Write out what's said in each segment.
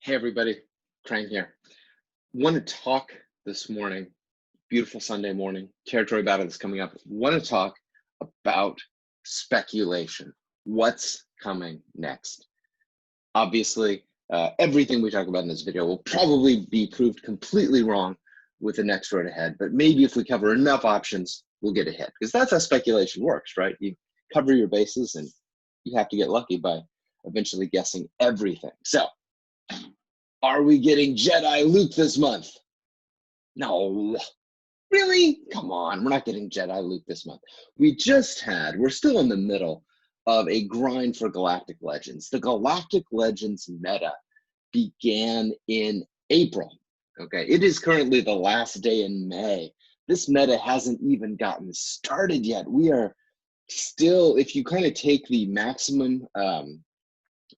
Hey everybody, Crane here. Want to talk this morning, beautiful Sunday morning, territory battle that's coming up. Want to talk about speculation. What's coming next? Obviously, everything we talk about in this video will probably be proved completely wrong with the next road ahead, but maybe if we cover enough options, we'll get ahead, because that's how speculation works, right? You cover your bases and you have to get lucky by eventually guessing everything. So, are we getting Jedi Luke this month? No. Really? Come on, we're not getting Jedi Luke this month. We're still in the middle of a grind for Galactic Legends. The Galactic Legends meta began in April. Okay, it is currently the last day in May. This meta hasn't even gotten started yet. We are still, if you kind of take the maximum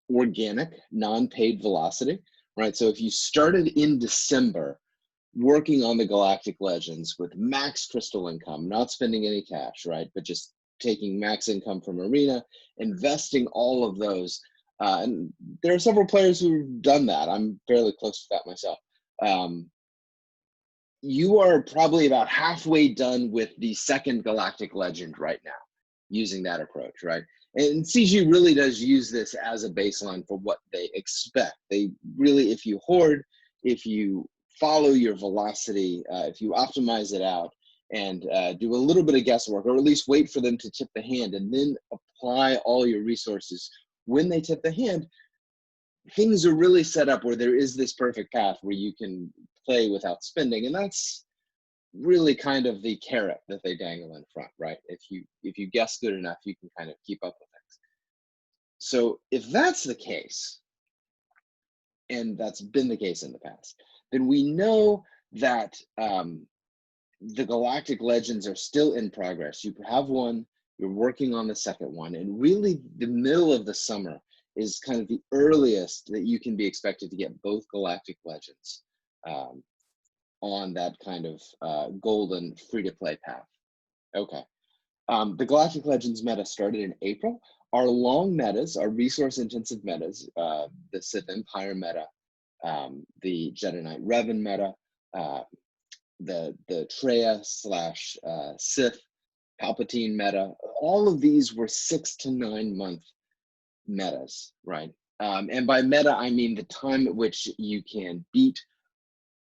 organic, non-paid velocity, right? So if you started in December working on the Galactic Legends with max crystal income, not spending any cash, right? But just taking max income from Arena, investing all of those. And there are several players who've done that. I'm fairly close to that myself. You are probably about halfway done with the second Galactic Legend right now, using that approach, right? And CG really does use this as a baseline for what they expect. They really, if you hoard, if you follow your velocity, if you optimize it out and do a little bit of guesswork, or at least wait for them to tip the hand and then apply all your resources when they tip the hand, things are really set up where there is this perfect path where you can play without spending. And that's really kind of the carrot that they dangle in front, right? If you guess good enough, you can kind of keep up with things. So if that's the case, and that's been the case in the past, then we know that the Galactic Legends are still in progress. You have one, you're working on the second one, and really the middle of the summer is kind of the earliest that you can be expected to get both Galactic Legends on that kind of golden free-to-play path. Okay. The Galactic Legends meta started in April. Our long metas, our resource-intensive metas, the Sith Empire meta, the Jedi Knight Revan meta, the Traya / Sith Palpatine meta, all of these were 6 to 9 month metas, right? And by meta, I mean the time at which you can beat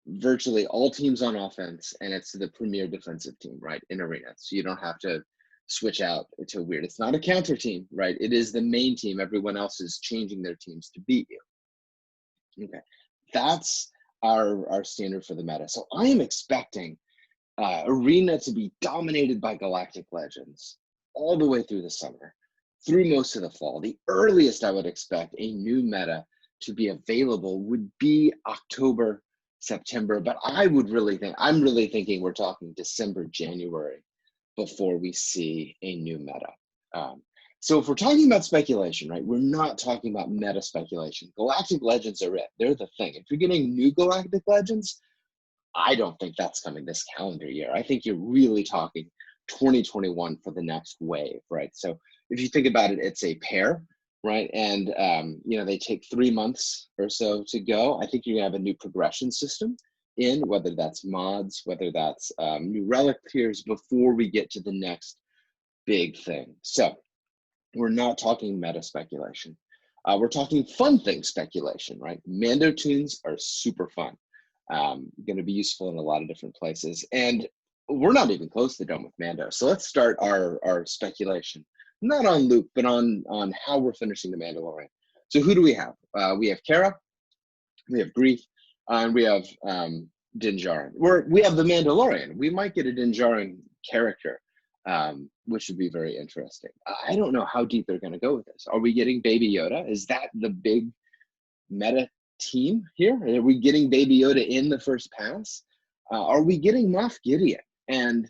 virtually all teams on offense, and it's the premier defensive team, right, in Arena. So you don't have to switch out to weird. It's not a counter team, right? It is the main team. Everyone else is changing their teams to beat you. Okay, that's our standard for the meta. So I am expecting Arena to be dominated by Galactic Legends all the way through the summer, through most of the fall. The earliest I would expect a new meta to be available would be October, September, but I'm really thinking we're talking December, January before we see a new meta. So if we're talking about speculation, right, we're not talking about meta speculation. Galactic Legends are it. They're the thing. If you're getting new Galactic Legends, I don't think that's coming this calendar year. I think you're really talking 2021 for the next wave, right? So if you think about it, it's a pair, right? And they take 3 months or so to go. I think you're gonna have a new progression system in, whether that's mods, whether that's new relic tiers, before we get to the next big thing. So we're not talking meta speculation. We're talking fun thing speculation, right? Mando tunes are super fun. Going to be useful in a lot of different places. And we're not even close to done with Mando. So let's start our speculation, not on Luke, but on how we're finishing the Mandalorian. So who do we have? We have Cara, we have Greef, and we have Din Djarin. We have the Mandalorian. We might get a Din Djarin character, which would be very interesting. I don't know how deep they're going to go with this. Are we getting Baby Yoda? Is that the big meta team here? Are we getting Baby Yoda in the first pass? Are we getting Moff Gideon? And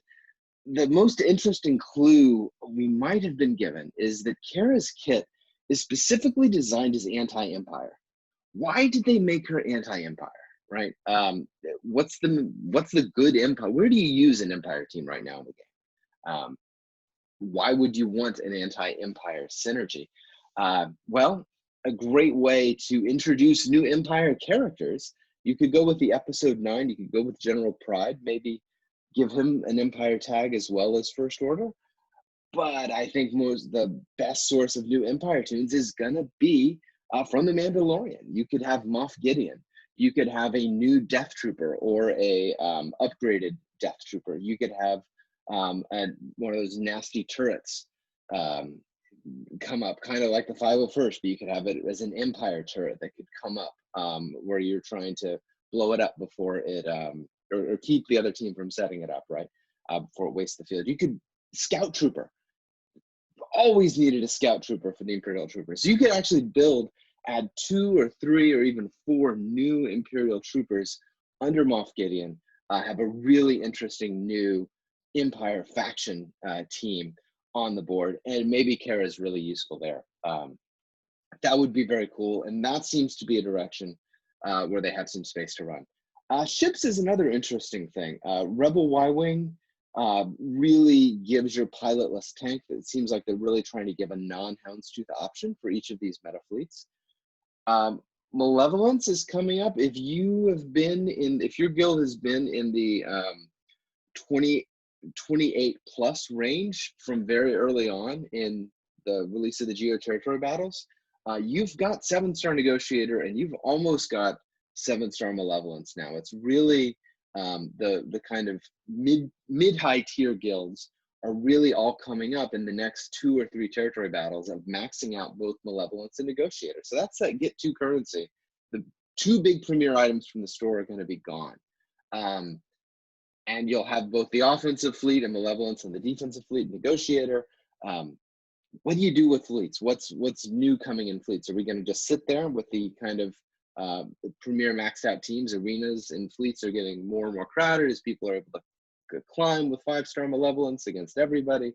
the most interesting clue we might have been given is that Cara's kit is specifically designed as anti-Empire. Why did they make her anti-Empire, right? What's the good Empire? Where do you use an Empire team right now in the game? Why would you want an anti-Empire synergy? Well, a great way to introduce new Empire characters. You could go with the episode 9, you could go with General Pride, maybe give him an Empire tag as well as First Order. But I think the best source of new Empire tunes is gonna be from the Mandalorian. You could have Moff Gideon. You could have a new Death Trooper or a upgraded Death Trooper. You could have one of those nasty turrets come up, kind of like the 501st, but you could have it as an Empire turret that could come up where you're trying to blow it up before it, or keep the other team from setting it up, right? Before it wastes the field. You could Scout Trooper. Always needed a Scout Trooper for the Imperial Troopers. So you could actually add 2 or 3 or even 4 new Imperial Troopers under Moff Gideon, have a really interesting new Empire faction team on the board, and maybe Kara is really useful there. That would be very cool, and that seems to be a direction where they have some space to run. Ships is another interesting thing. Rebel Y-Wing really gives your pilotless tank. It seems like they're really trying to give a non-Houndstooth option for each of these meta fleets. Malevolence is coming up. If your guild has been in the 28 plus range from very early on in the release of the Geo Territory battles, you've got 7-star Negotiator and you've almost got 7-star Malevolence now. It's really the kind of mid-high tier guilds are really all coming up in the next 2 or 3 territory battles of maxing out both Malevolence and Negotiator. So that's that get 2 currency. The 2 big premier items from the store are going to be gone. And you'll have both the offensive fleet and Malevolence and the defensive fleet Negotiator. What do you do with fleets? What's new coming in fleets? Are we going to just sit there with the kind of premier maxed out teams? Arenas and fleets are getting more and more crowded as people are able to climb with 5-star Malevolence against everybody.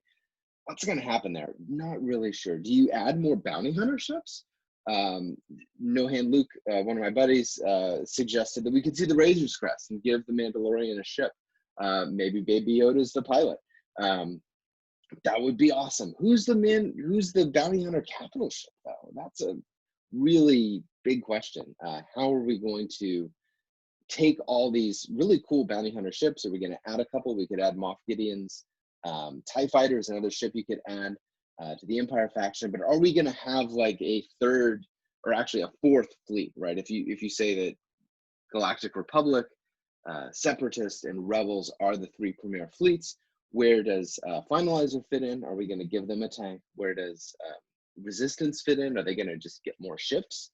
What's going to happen there? Not really sure. Do you add more bounty hunter ships? No Hand Luke, one of my buddies, suggested that we could see the Razor's Crest and give the Mandalorian a ship. Maybe Baby Yoda's the pilot. That would be awesome. Who's the bounty hunter capital ship though? That's a really big question. How are we going to take all these really cool bounty hunter ships? Are we going to add a couple? We could add Moff Gideon's TIE Fighter is another ship you could add to the Empire faction, but are we going to have like a 3rd or actually a 4th fleet, right? If you say that Galactic Republic, Separatists, and Rebels are the 3 premier fleets, where does Finalizer fit in? Are we going to give them a tank? Where does Resistance fit in? Are they going to just get more ships?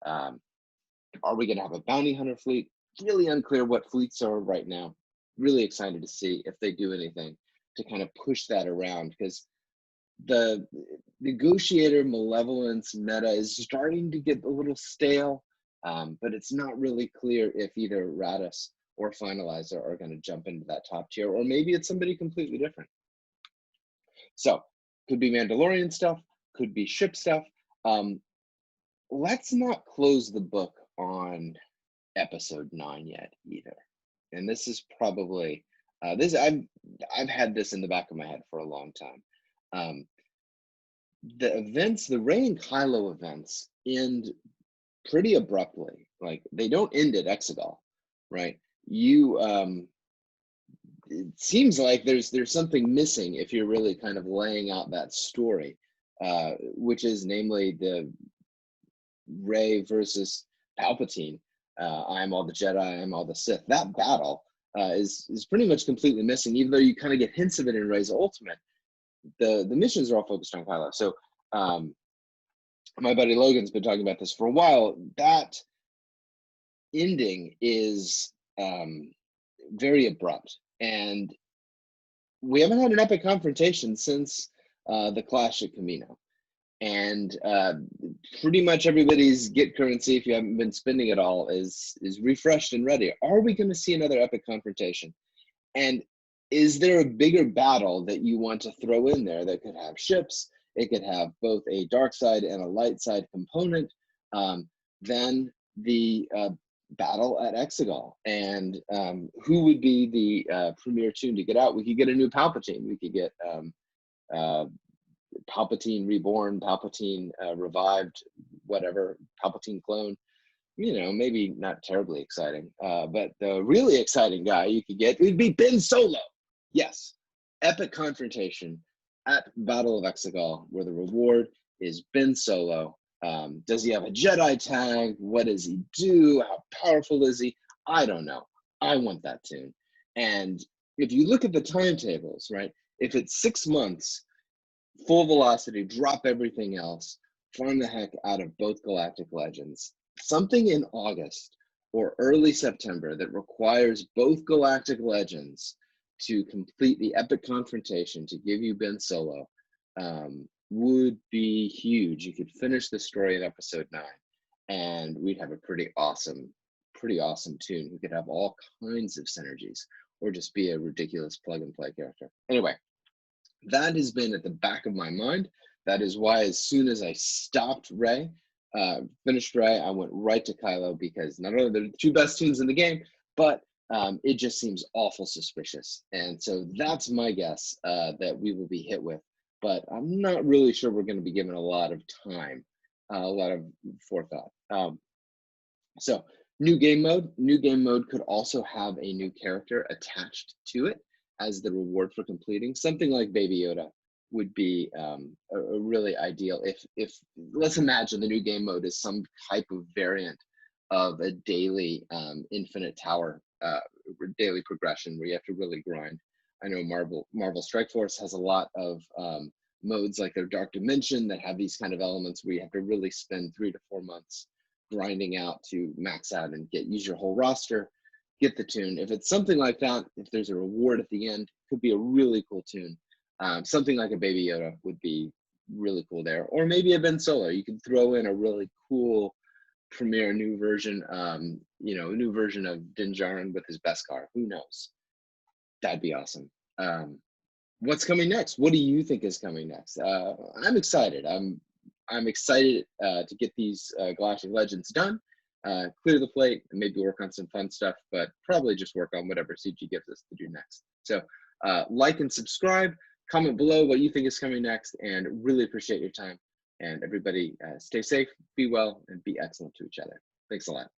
Are we going to have a bounty hunter fleet? Really unclear what fleets are right now. Really excited to see if they do anything to kind of push that around, because the Negotiator Malevolence meta is starting to get a little stale, but it's not really clear if either Radis or Finalizer are going to jump into that top tier, or maybe it's somebody completely different. So could be Mandalorian stuff, could be ship stuff. Let's not close the book on episode 9 yet either. And this is probably I've had this in the back of my head for a long time. The events, the Rey and Kylo events, end pretty abruptly. Like, they don't end at Exegol, right? It seems like there's something missing if you're really kind of laying out that story, which is namely the Rey versus Palpatine. I am all the Jedi, I am all the Sith. That battle is pretty much completely missing, even though you kind of get hints of it in Rey's Ultimate. The missions are all focused on Kylo. So my buddy Logan's been talking about this for a while. That ending is very abrupt, and we haven't had an epic confrontation since the clash at Camino. And pretty much everybody's get currency, if you haven't been spending it all, is refreshed and ready. Are we going to see another epic confrontation? And is there a bigger battle that you want to throw in there that could have ships? It could have both a dark side and a light side component, than the battle at Exegol. And who would be the premier tune to get out? We could get a new Palpatine. We could get Palpatine reborn, Palpatine revived, whatever, Palpatine clone. Maybe not terribly exciting, but the really exciting guy you could get would be Ben Solo. Yes, epic confrontation at Battle of Exegol, where the reward is Ben Solo. Does he have a Jedi tag? What does he do? How powerful is he? I don't know. I want that tune. And if you look at the timetables, right? If it's 6 months, full velocity, drop everything else, farm the heck out of both Galactic Legends, something in August or early September that requires both Galactic Legends to complete the epic confrontation to give you Ben Solo would be huge. You could finish the story in episode 9 and we'd have a pretty awesome tune. We could have all kinds of synergies or just be a ridiculous plug and play character. Anyway, that has been at the back of my mind. That is why as soon as I stopped Rey, finished Rey, I went right to Kylo, because not only they're the two best tunes in the game, but it just seems awful suspicious. And so that's my guess that we will be hit with. But I'm not really sure we're going to be given a lot of time, a lot of forethought. So new game mode could also have a new character attached to it as the reward for completing. Something like Baby Yoda would be a really ideal. If let's imagine the new game mode is some type of variant of a daily infinite tower daily progression where you have to really grind. I know Marvel Strike Force has a lot of modes like their Dark Dimension that have these kind of elements where you have to really spend 3 to 4 months grinding out to max out and use your whole roster, get the tune. If it's something like that, if there's a reward at the end, it could be a really cool tune. Something like a Baby Yoda would be really cool there, or maybe a Ben Solo. You could throw in a really cool premiere new version, new version of Din Djarin with his Beskar. Who knows? That'd be awesome. What's coming next? What do you think is coming next? I'm excited. I'm excited to get these Galactic Legends done, clear the plate, and maybe work on some fun stuff, but probably just work on whatever CG gives us to do next. So like and subscribe, comment below what you think is coming next, and really appreciate your time. And everybody stay safe, be well, and be excellent to each other. Thanks a lot.